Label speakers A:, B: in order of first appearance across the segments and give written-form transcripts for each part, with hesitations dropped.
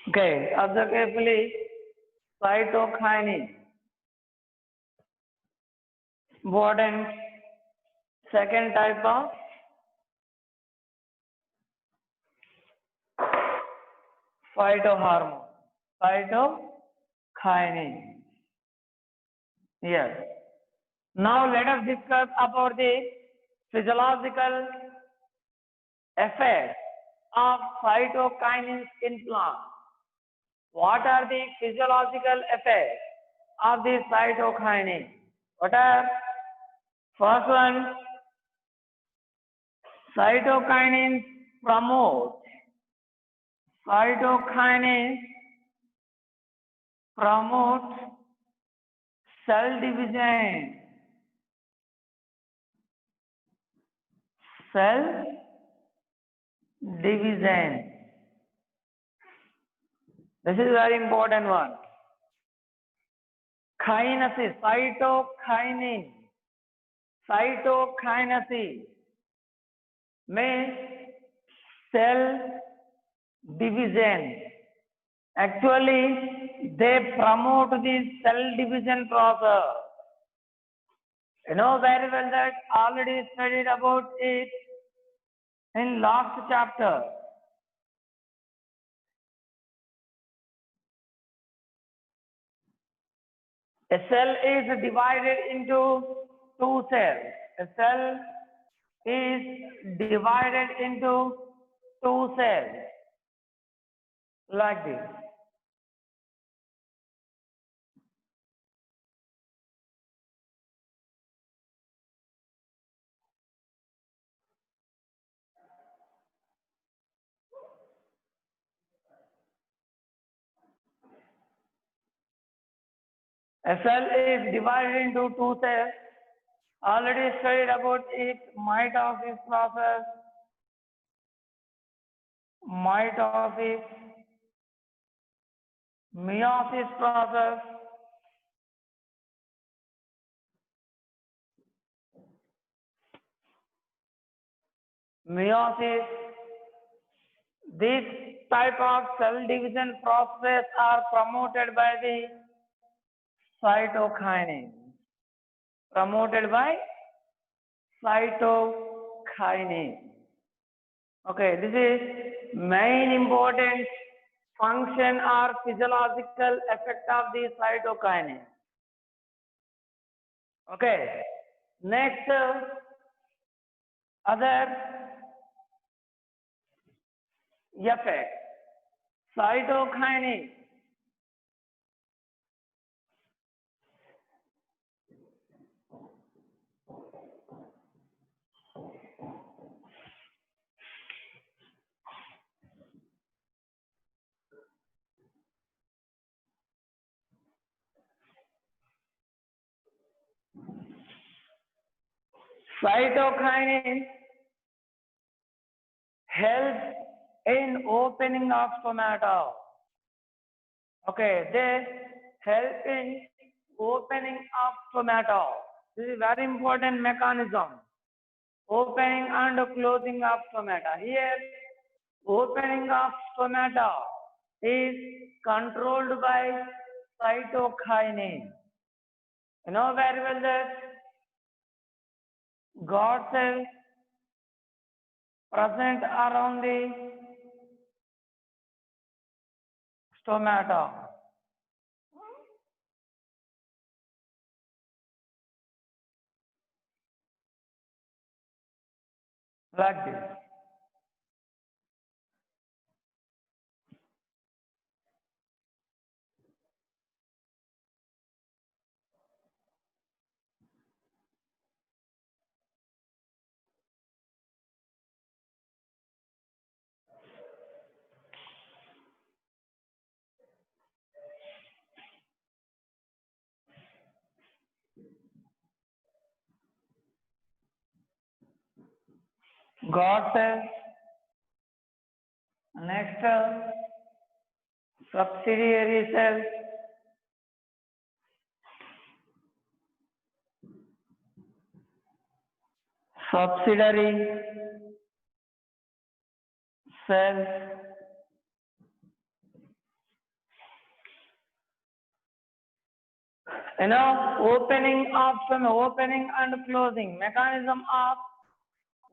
A: Okay, observe carefully. Cytokinin. Important second type of phytohormone. Cytokinin. Yes. Now let us discuss about the physiological effects of cytokinins in plants. What are the physiological effects of the cytokinin? What are first one? Cytokinins promote cell division. Cell division. This is very important one. Kinesis, cytokinesis means cell division. Actually, they promote the cell division process. You know very well that already studied about it in last chapter. A cell is divided into two cells. A cell is divided into two cells like this. A cell is divided into two cells. Already studied about it. Mitosis process. Mitosis. Meiosis process. Meiosis. This type of cell division process are promoted by the cytokinin. Promoted by cytokinin. Okay, this is main important function or physiological effect of the cytokinin. Okay, next other effect. Cytokinin helps in opening of stomata. Okay, they help in opening of stomata. This is very important mechanism. Opening and closing of stomata. Here, opening of stomata is controlled by cytokinin. You know very well that God cells present around the stomata. Like this. God cells. Next, subsidiary cells. Subsidiary cells. Opening and closing, mechanism of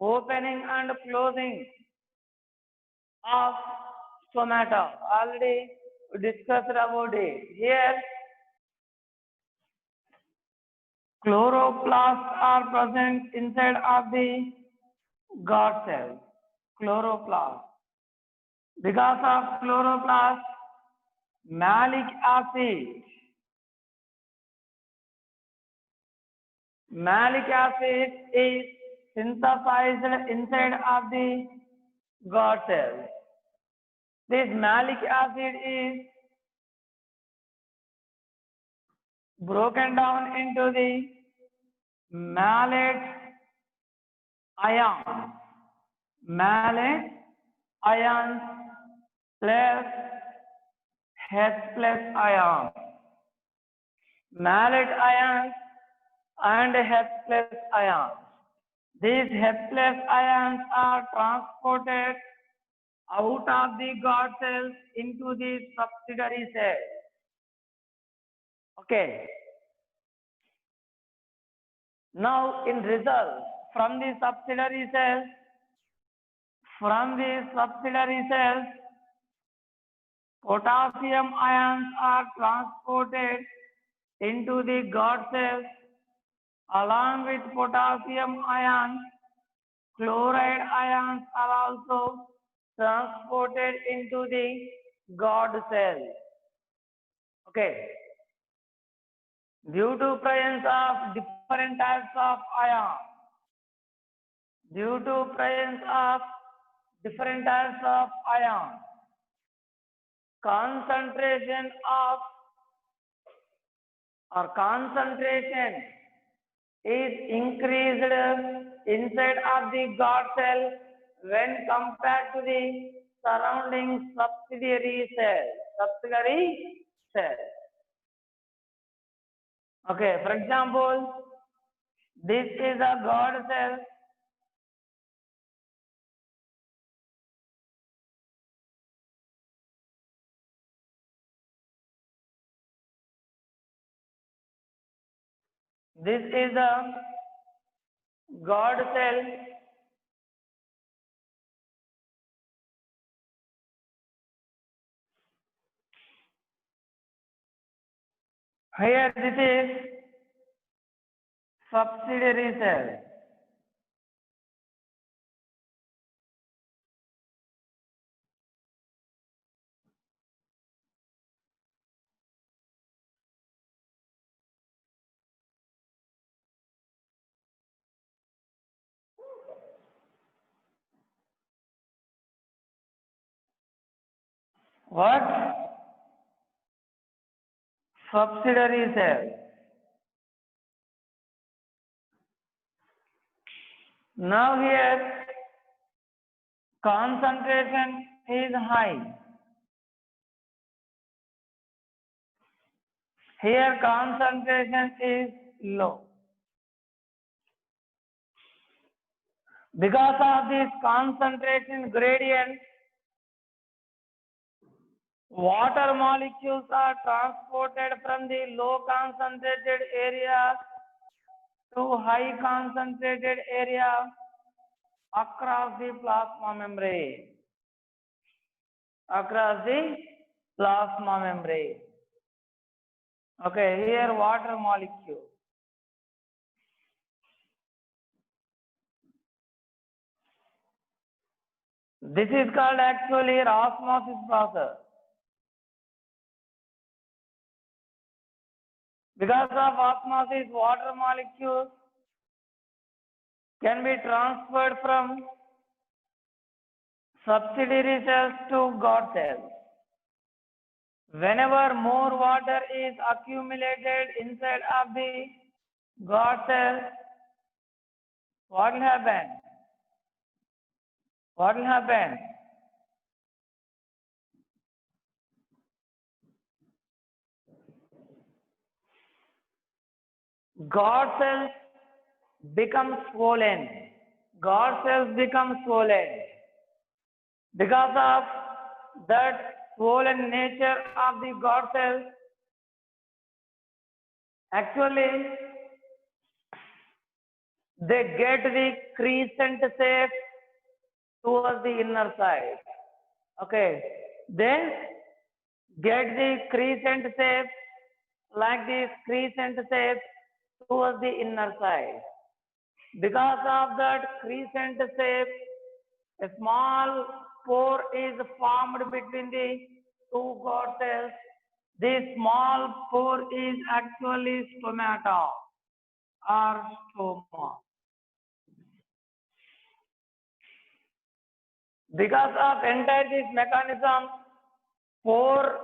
A: opening and closing of stomata. Already we discussed about it. Here, chloroplasts are present inside of the guard cell. Chloroplast. Because of chloroplast, malic acid is synthesized inside of the guard cell. This malic acid is broken down into the malate ions plus H plus ions. Malate ions and H plus ions. These H plus ions are transported out of the guard cells into the subsidiary cells. Okay. Now, in result, from the subsidiary cells, potassium ions are transported into the guard cells. Along with potassium ions, chloride ions are also transported into the guard cells. Okay. Due to presence of different types of ions, concentration is increased inside of the guard cell when compared to the surrounding subsidiary cell. Okay, for example, this is a guard cell. This is a guard cell. Here this is subsidiary cell. What? Subsidiary cell. Now here concentration is high. Here concentration is low. Because of this concentration gradient, water molecules are transported from the low concentrated area to high concentrated area across the plasma membrane. Okay, here water molecule. This is called actually osmosis process. Because of osmosis, water molecules can be transferred from subsidiary cells to guard cells. Whenever more water is accumulated inside of the guard cell, what will happen? Guard cells become swollen. Because of that swollen nature of the guard cells, Actually, they get the crescent shape towards the inner side. Okay, they get the crescent shape like this crescent shape towards the inner side. Because of that crescent shape, a small pore is formed between the two God cells. This small pore is actually stomata or stoma. Because of entire this mechanism, pore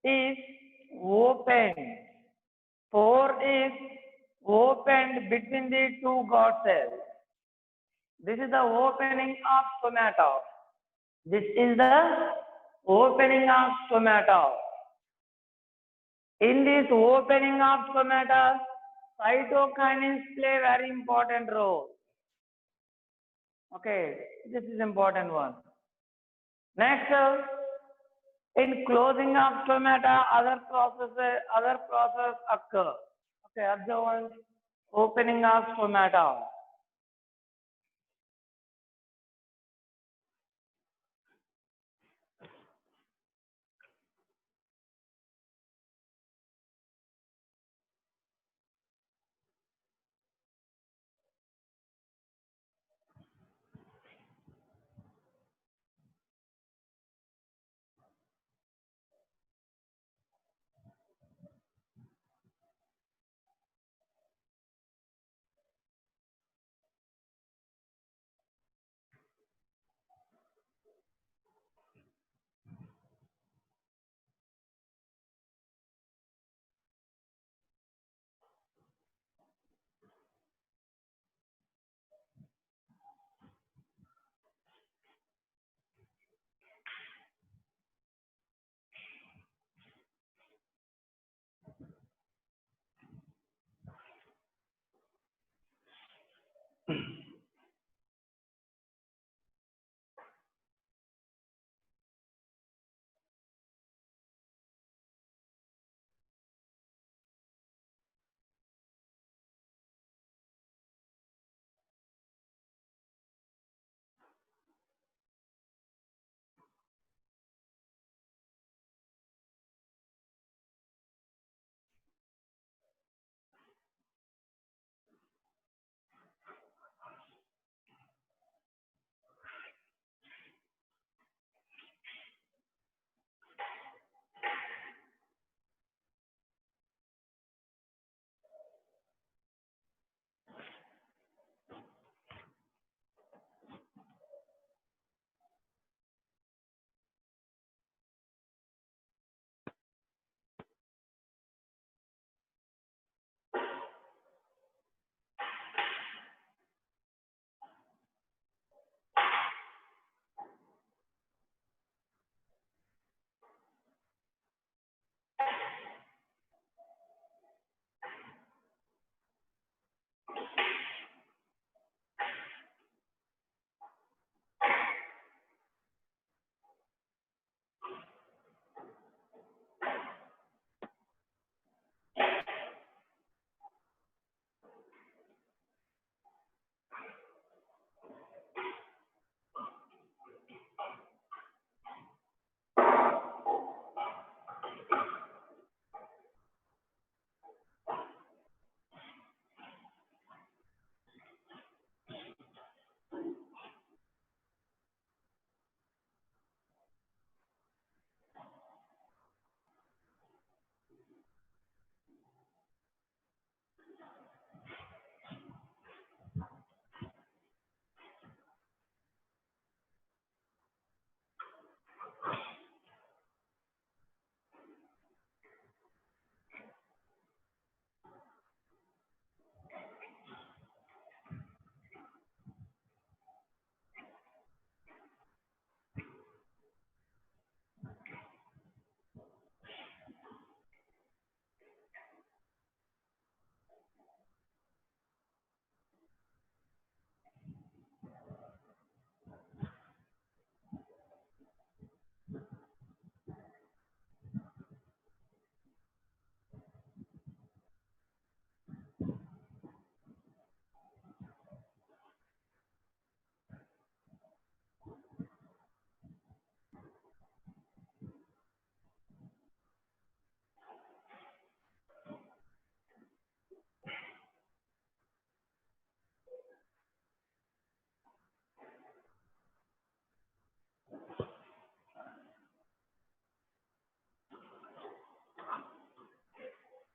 A: is open. Pore is opened between the two God cells. This is the opening of stomata. This is the opening of stomata. In this opening of stomata, cytokinins play very important role. Okay, this is important one. Next, in closing of stomata, other process occur. Okay, observe one, opening of stomata.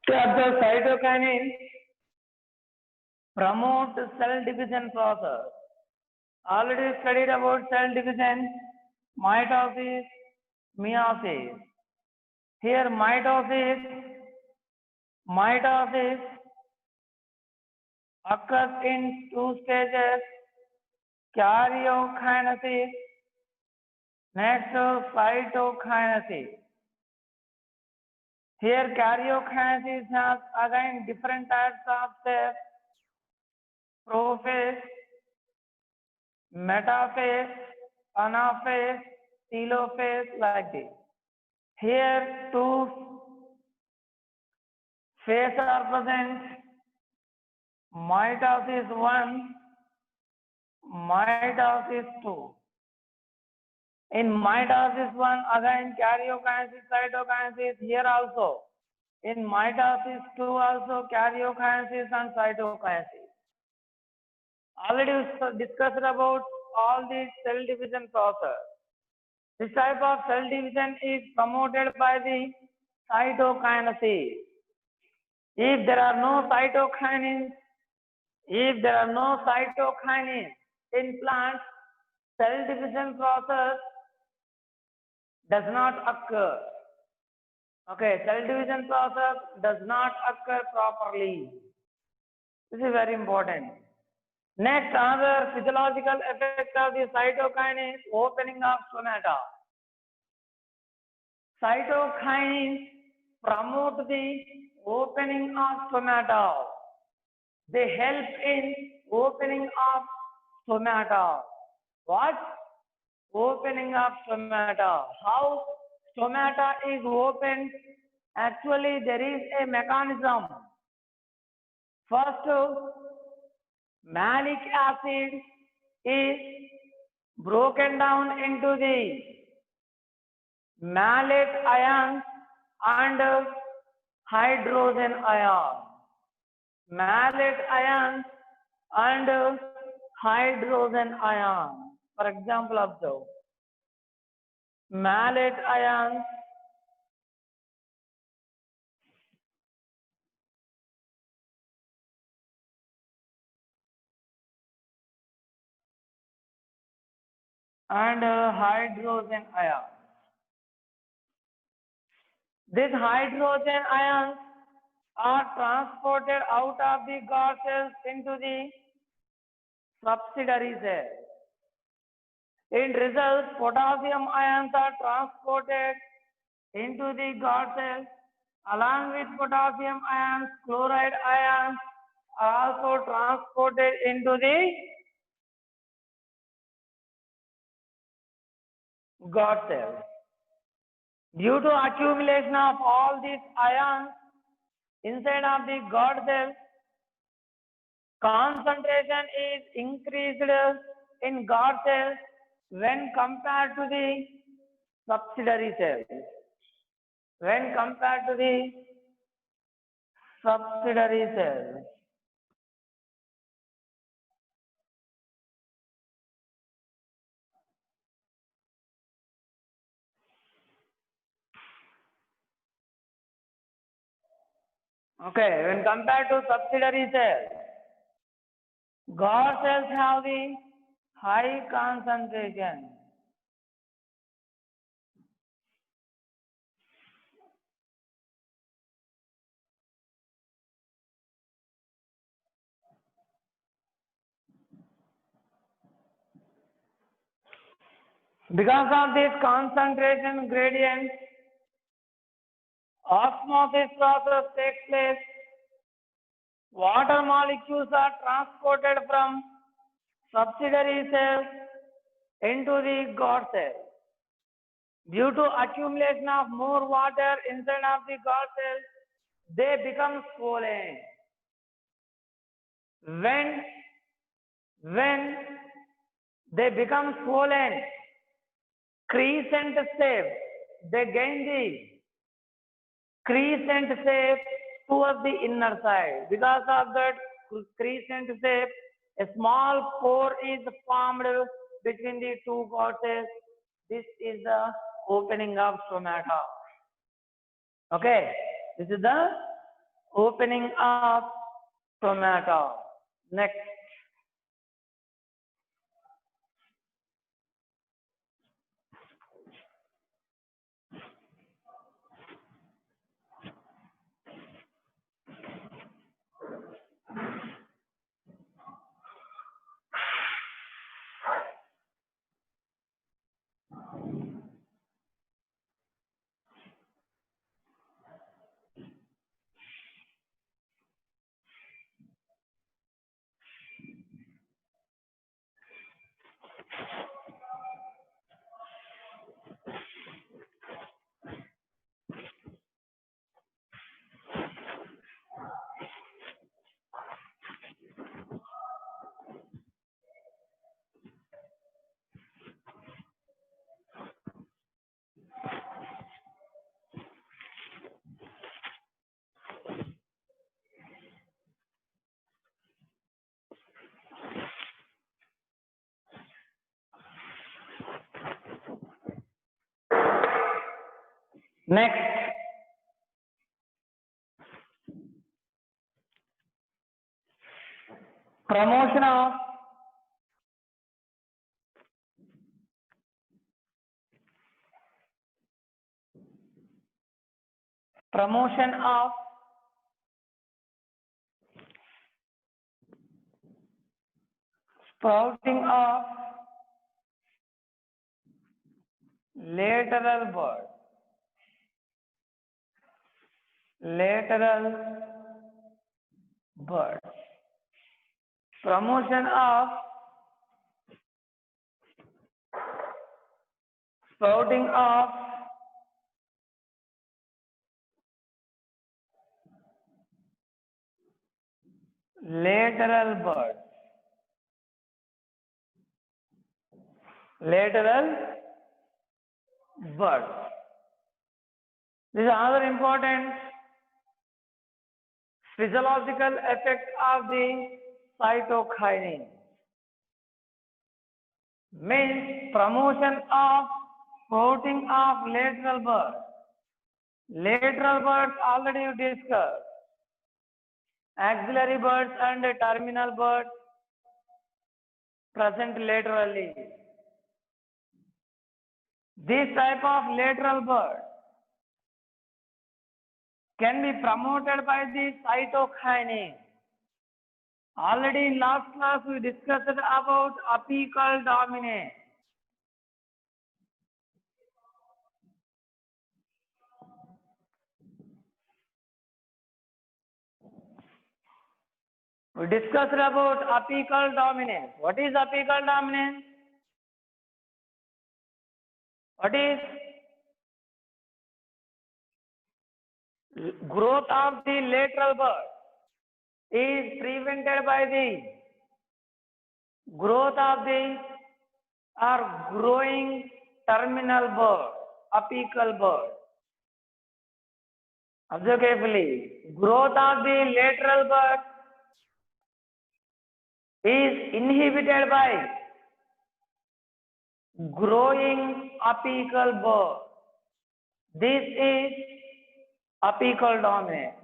A: The cytokinin promote cell division process. Already studied about cell division, mitosis, meiosis. Here mitosis occurs in two stages, karyokinesis, next cytokinesis. Here karyokinesis has again different types of steps, prophase, metaphase, anaphase, telophase, like this. Here two phases are present, mitosis 1, mitosis 2. In mitosis 1, again karyokinesis, cytokinesis, here also. In mitosis 2 also karyokinesis and cytokinesis. Already we discussed about all these cell division process. This type of cell division is promoted by the cytokinesis. If there are no cytokinins, in plants, cell division process does not occur. Okay, cell division process does not occur properly. This is very important. Next, another physiological effect of the cytokinin is opening of stomata. Cytokines promote the opening of stomata. They help in opening of stomata. What? Opening of stomata. How stomata is opened? Actually, there is a mechanism. First, malic acid is broken down into the malate ions and hydrogen ions. Malate ions and hydrogen ions. For example, observe. Malate ions and hydrogen ions. These hydrogen ions are transported out of the guard cells into the subsidiary cells. In result, potassium ions are transported into the guard cells. Along with potassium ions, chloride ions are also transported into the guard cells. Due to accumulation of all these ions inside of the guard cells, concentration is increased in guard cells when compared to the subsidiary cells. When compared to the subsidiary cells. Okay, when compared to subsidiary cells, guard cells have the high concentration. Because of this concentration gradient, osmosis process takes place. Water molecules are transported from subsidiary cells into the guard cells. Due to accumulation of more water inside of the guard cells, they become swollen. When they become swollen, crescent shape, they gain the crescent shape towards the inner side. Because of that crescent shape, a small pore is formed between the two cortex. This is the opening of stomata. Okay, this is the opening of tomato. Next. Next, promotion of sprouting of lateral bud. Promotion of sprouting of lateral bud. This is another important physiological effect of the cytokinin. Means promotion of sprouting of lateral bud. Lateral buds already you discussed. Axillary buds and terminal buds present laterally. This type of lateral bud can be promoted by the cytokinin. Already in last class we discussed about apical dominance. We discussed about apical dominance. What is apical dominance? What is growth of the lateral bud is prevented by the growth of the or growing terminal bud, apical bud. Observe carefully. Growth of the lateral bud is inhibited by growing apical bud. This is apical dominance.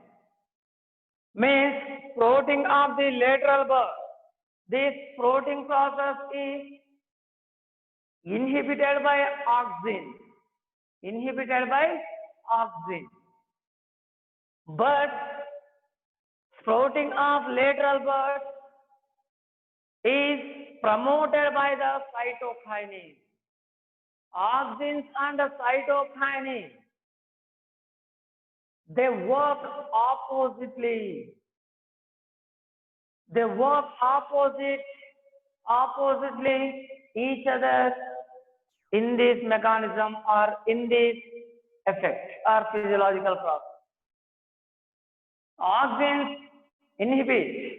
A: Means sprouting of the lateral bud. This sprouting process is inhibited by auxin. But sprouting of lateral bud is promoted by the cytokinin. Auxins and the cytokinin, they work oppositely. They work oppositely each other in this mechanism or in this effect or physiological process. Auxins inhibit.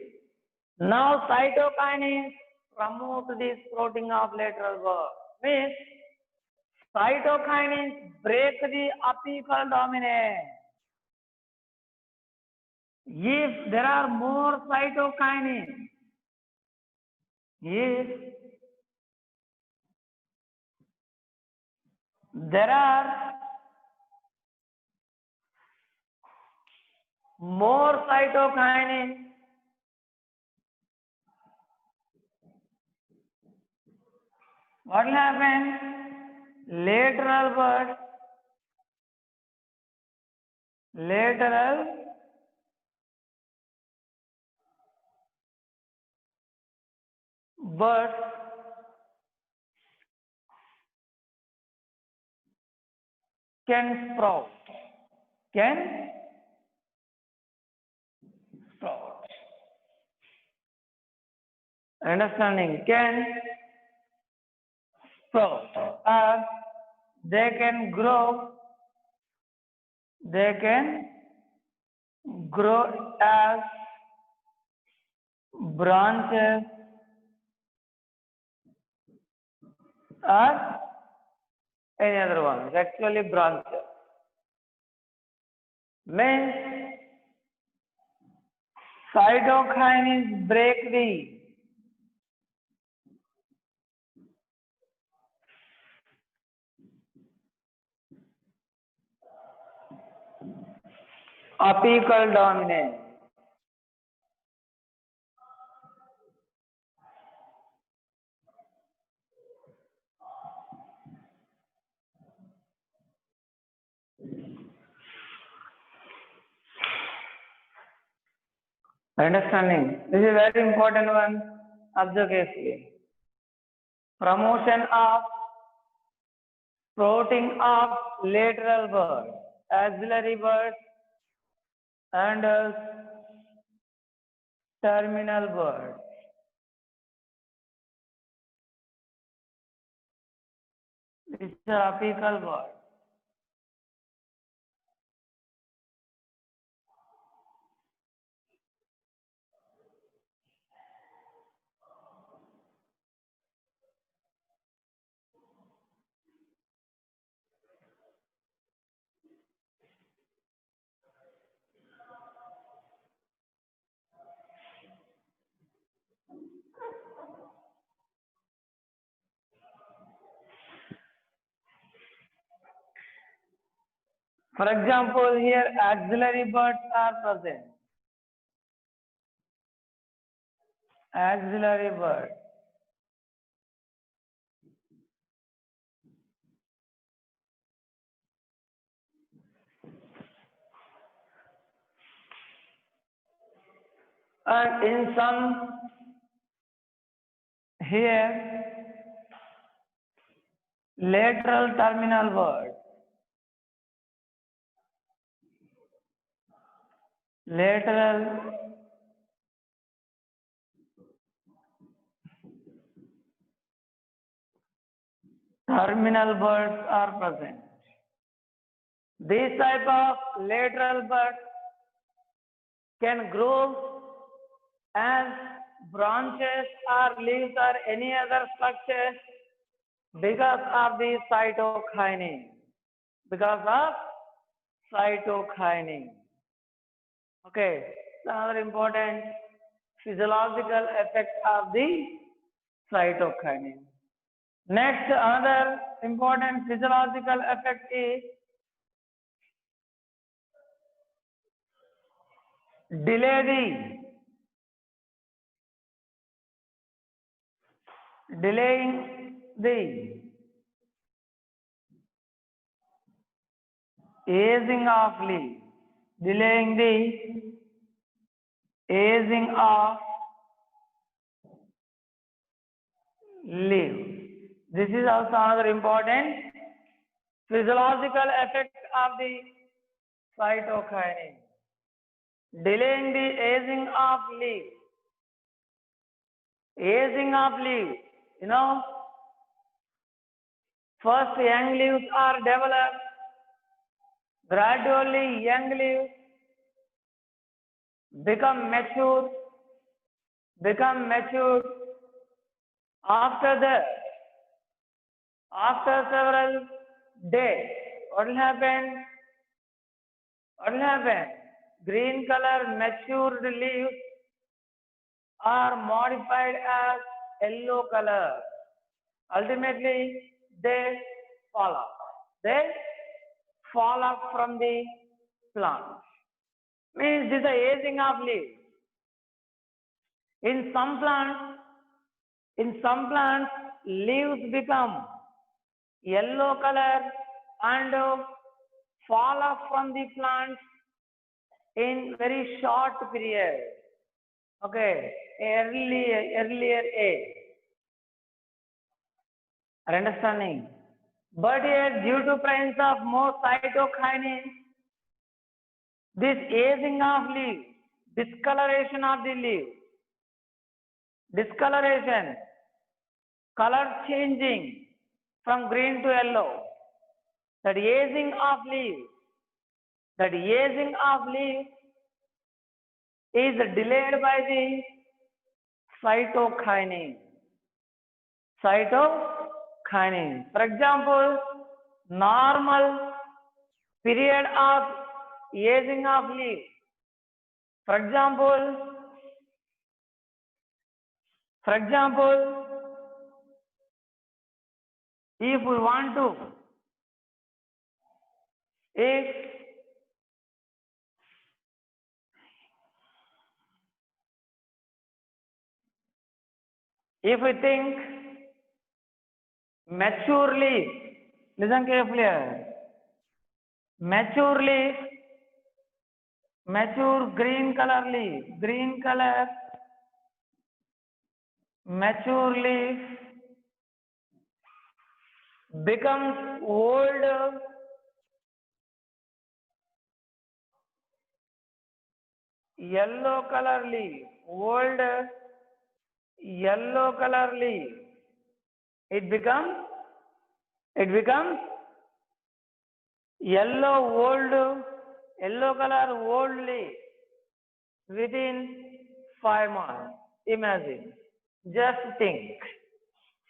A: Now cytokinins promote the sprouting of lateral bud. Means cytokinins break the apical dominance. If there are more cytokinins, if there are more cytokinin, what will happen? Lateral buds can sprout. Can sprout. Understanding? Can sprout. They can grow. They can grow as branches or any other one. It's actually branches. Means cytokines break the apical dominance. Understanding? This is a very important one. Observe carefully. Promotion of sprouting of lateral buds, axillary buds, and terminal buds. These are apical buds. For example, here axillary buds are present. Axillary bud. And in some here lateral terminal bud. Lateral terminal buds are present. This type of lateral bud can grow as branches or leaves or any other structure because of the cytokinin. Because of cytokinin. Okay, another important physiological effect of the cytokinin. Next, another important physiological effect is delaying the aging of leaf, delaying the aging of leaf. This is also another important physiological effect of the cytokinin. Delaying the aging of leaf. Aging of leaves, first young leaves are developed, gradually young leaves become mature. After that, after several days, what will happen? Green color matured leaves are modified as yellow color. Ultimately, they fall off. They fall off from the plant. Means this is the aging of leaves. In some plants, leaves become yellow color and fall off from the plant in very short period. Okay, earlier age. Are understanding? But yet, due to presence of more cytokinin, this aging of leaves, discoloration of the leaves, discoloration, color changing from green to yellow, that aging of leaves is delayed by the cytokinin. Cytokinin. For example, normal period of aging of leaves. For example, if we want to, if we think mature leaf, listen carefully here. Mature leaf, mature green color leaf, mature leaf becomes old yellow color leaf, old yellow color leaf. It becomes yellow color old leaf within 5 months. Imagine, just think,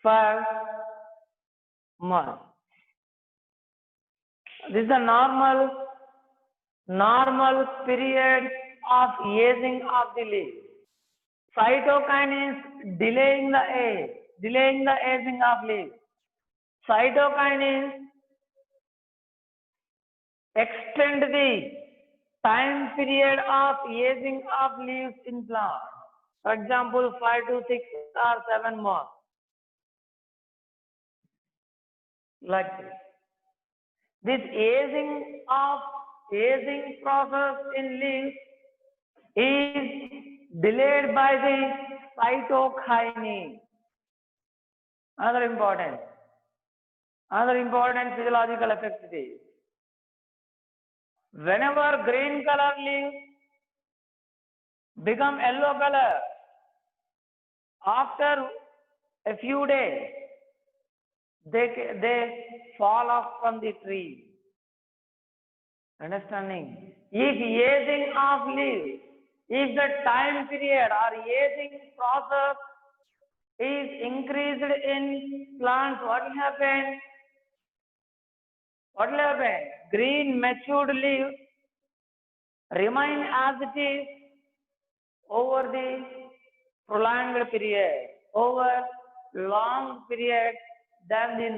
A: 5 months. This is a normal period of aging of the leaf. Cytokinins delaying the aging of leaf. Cytokinins extend the time period of aging of leaves in plants. For example, 5 to 6 or 7 months. Like this. This aging process in leaves is delayed by the cytokinin. Another important physiological effect is whenever green color leaves become yellow color, after a few days they fall off from the tree. Understanding? If aging of leaves, if the time period or aging process is increased in plants, what will happen? Green matured leaves remain as it is over the prolonged period, over long period than the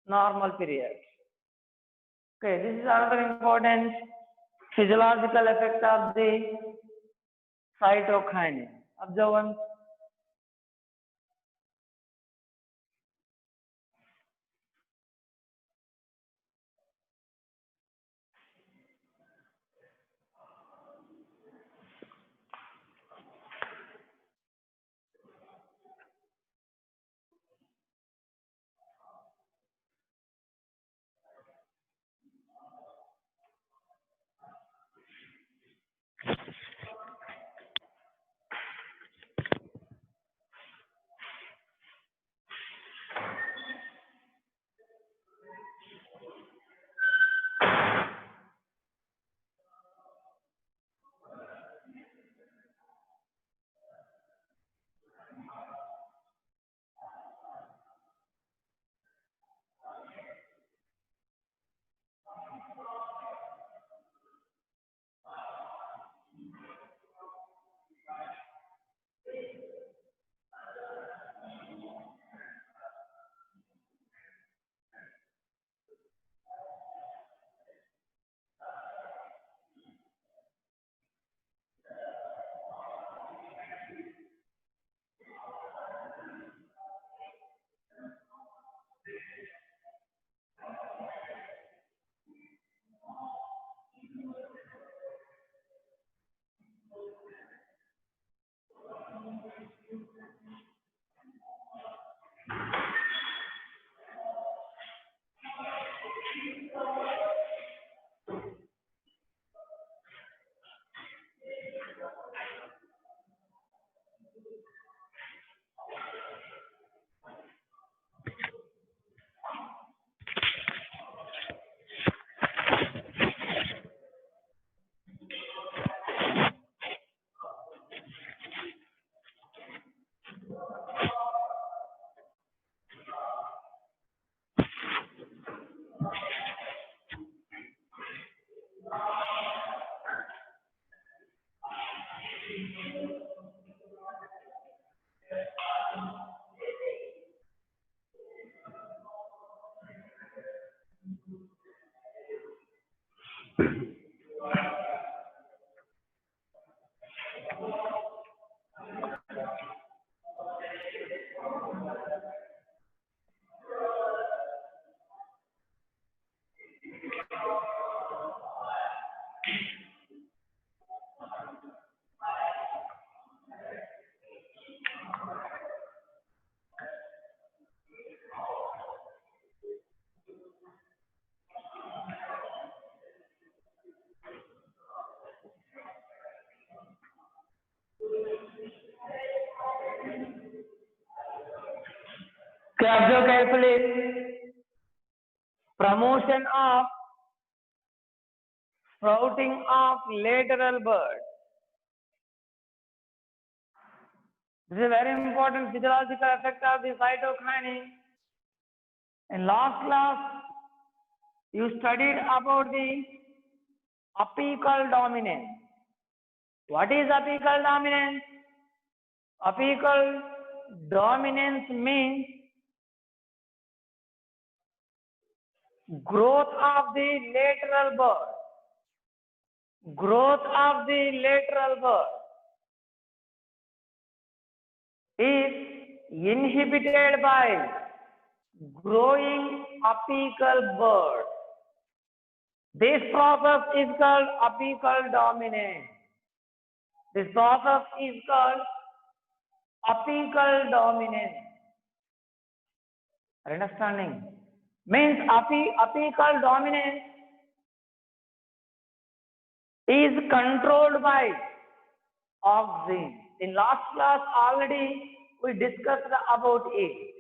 A: normal period. Okay, this is another important physiological effect of the cytokinin. Observe one. Observe carefully. Promotion of sprouting of lateral bud. This is a very important physiological effect of the cytokinin. In last class, you studied about the apical dominance. What is apical dominance? Apical dominance means growth of the lateral bud. Growth of the lateral bud is inhibited by growing apical bud. This process is called apical dominance. This process is called apical dominance. Understanding? Means apical dominance is controlled by auxin. In last class already we discussed about it.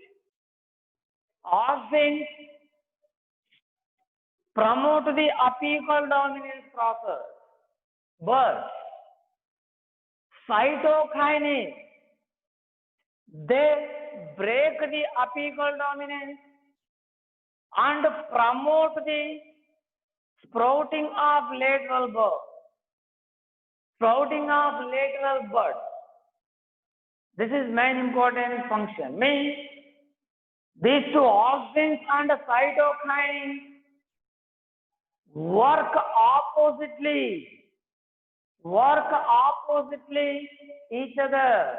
A: Auxins promote the apical dominance process, but cytokinin, they break the apical dominance and promote the sprouting of lateral bud. Sprouting of lateral bud. This is main important function. Means these two auxins and cytokinin work oppositely each other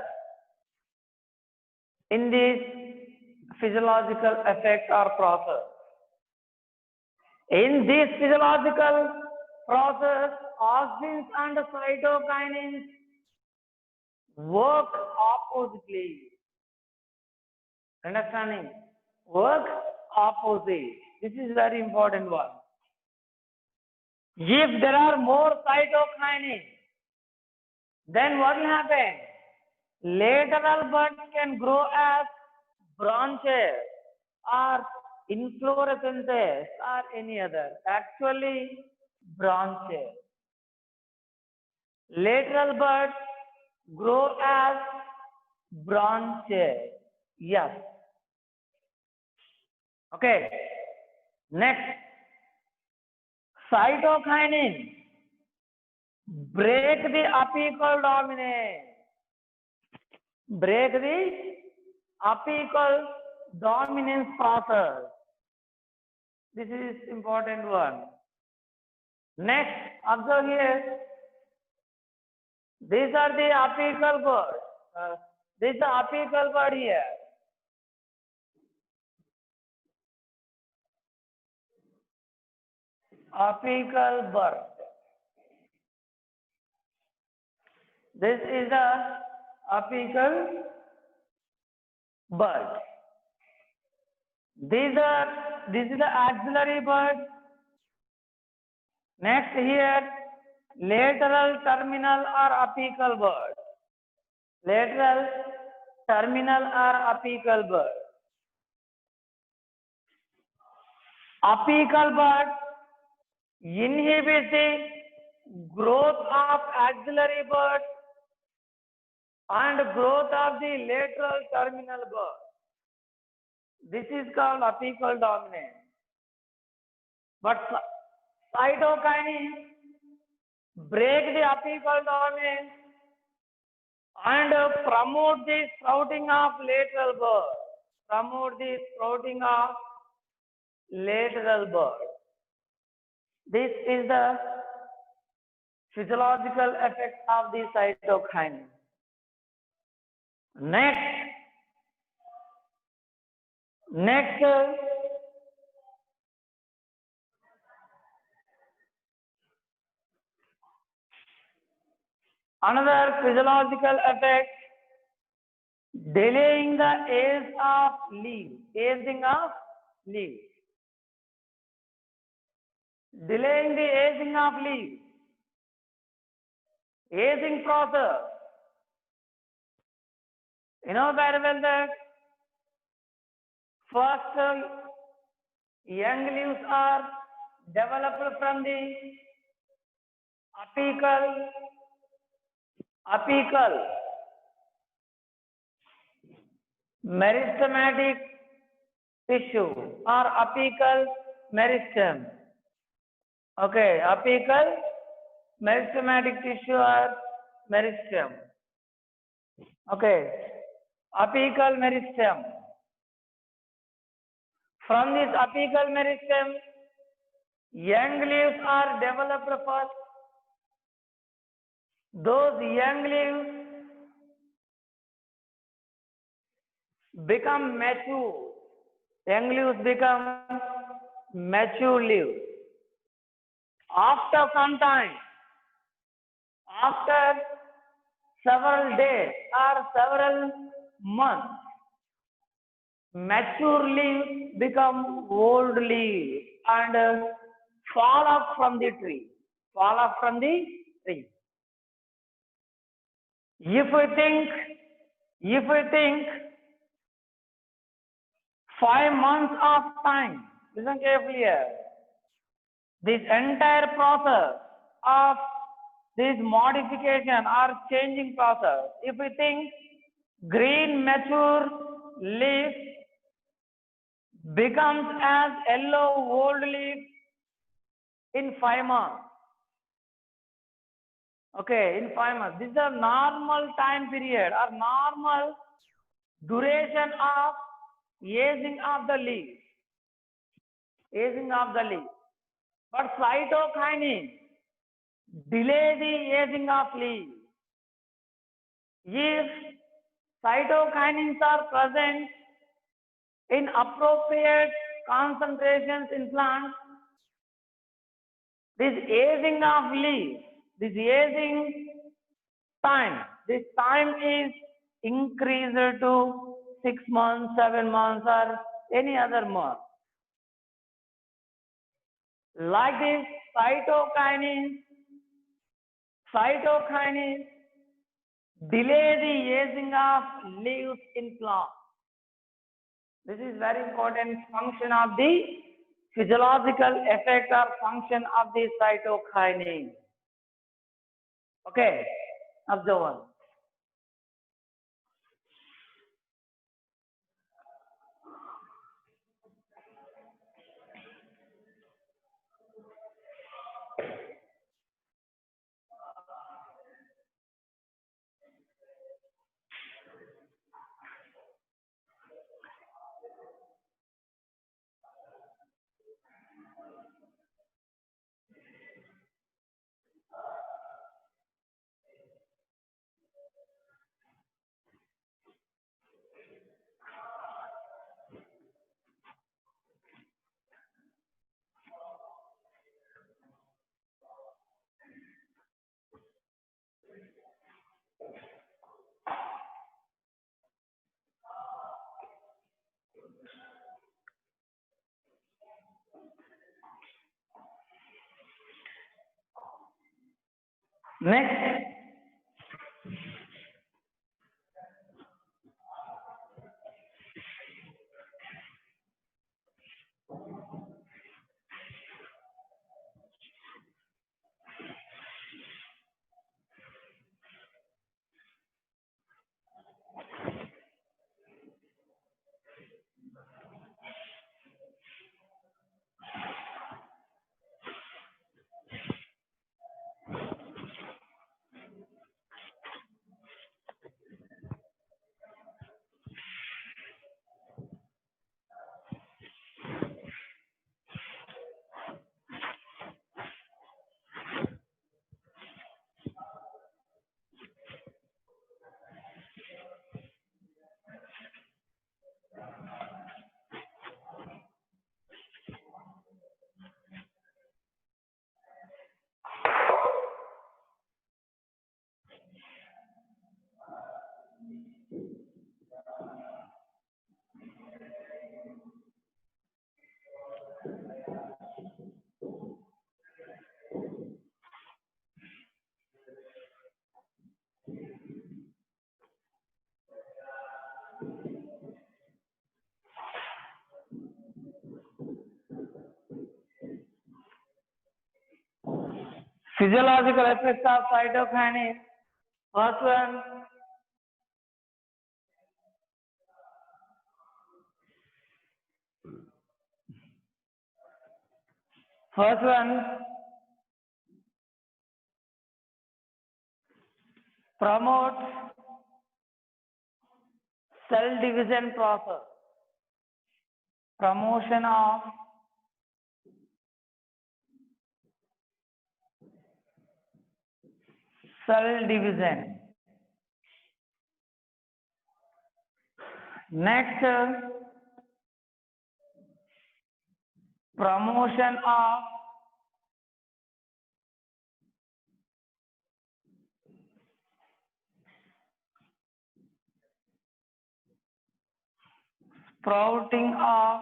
A: in this physiological effect or process. In this physiological process, auxins and cytokinins work oppositely. Understanding? Work opposite. This is very important one. If there are more cytokinins, then what will happen? Lateral buds can grow as branches or inflorescences or any other. Actually, branches. Lateral buds grow as branches. Yes. Okay. Next, cytokinin break the apical dominance. Break the apical dominance process. This is important one. Next, observe here. These are the apical buds. This is the apical bud here. Apical bud. This is the apical bud. This is the axillary bud. Next here, lateral terminal or apical bud. Lateral terminal or apical bud. Apical bud inhibits the growth of axillary bud and growth of the lateral terminal bud. This is called apical dominance. But cytokinin break the apical dominance and promote the sprouting of lateral bud. Promote the sprouting of lateral bud. This is the physiological effect of the cytokine. Next, another physiological effect, delaying the age of leaves. Aging of leaves. Delaying the aging of leaves. Aging process. You know very well that first young leaves are developed from the apical meristematic tissue or apical meristem. Okay, apical meristematic tissue or meristem. Okay, apical meristem. From this apical meristem, young leaves are developed first. Those young leaves become mature. Young leaves become mature leaves. After some time, after several days or several months, mature leaves become old leaves and fall off from the tree. If we think 5 months of time, listen carefully here. This entire process of this modification or changing process, if we think green mature leaf becomes as yellow old leaf in 5 months. Okay, in 5 months. This is a normal time period or normal duration of aging of the leaf. But cytokinin delay the aging of leaf. If cytokinins are present in appropriate concentrations in plants, this aging of leaf, this time is increased to 6 months, 7 months or any other month. Like this, cytokinins delay the aging of leaves in plants. This is very important function of the physiological effect or function of the cytokinin. Okay, observe one. Next, Physiological effects of cytokinin. First one, promotes cell division process. Promotion of cell division. Next, promotion of sprouting of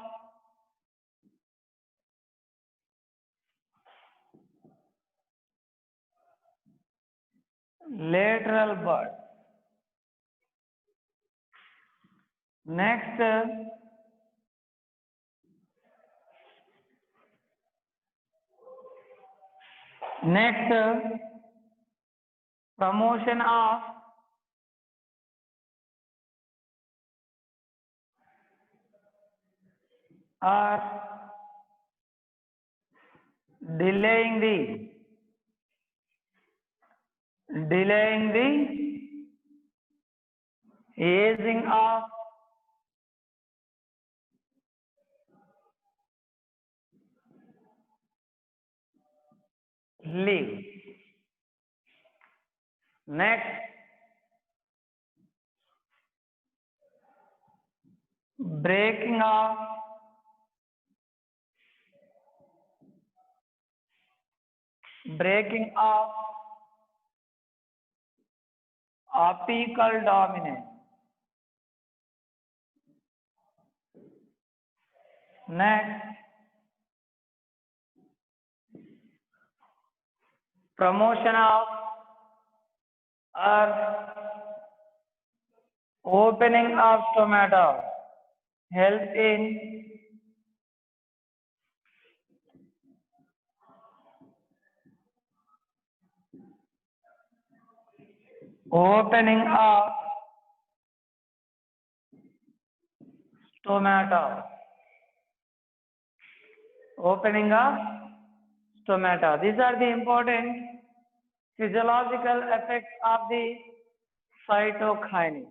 A: lateral bud. Next, promotion of or delaying the aging of leaves. Next, breaking of apical dominance. Next, promotion of or opening of stomata. Help in opening of stomata. Opening of stomata. These are the important physiological effects of the cytokinin.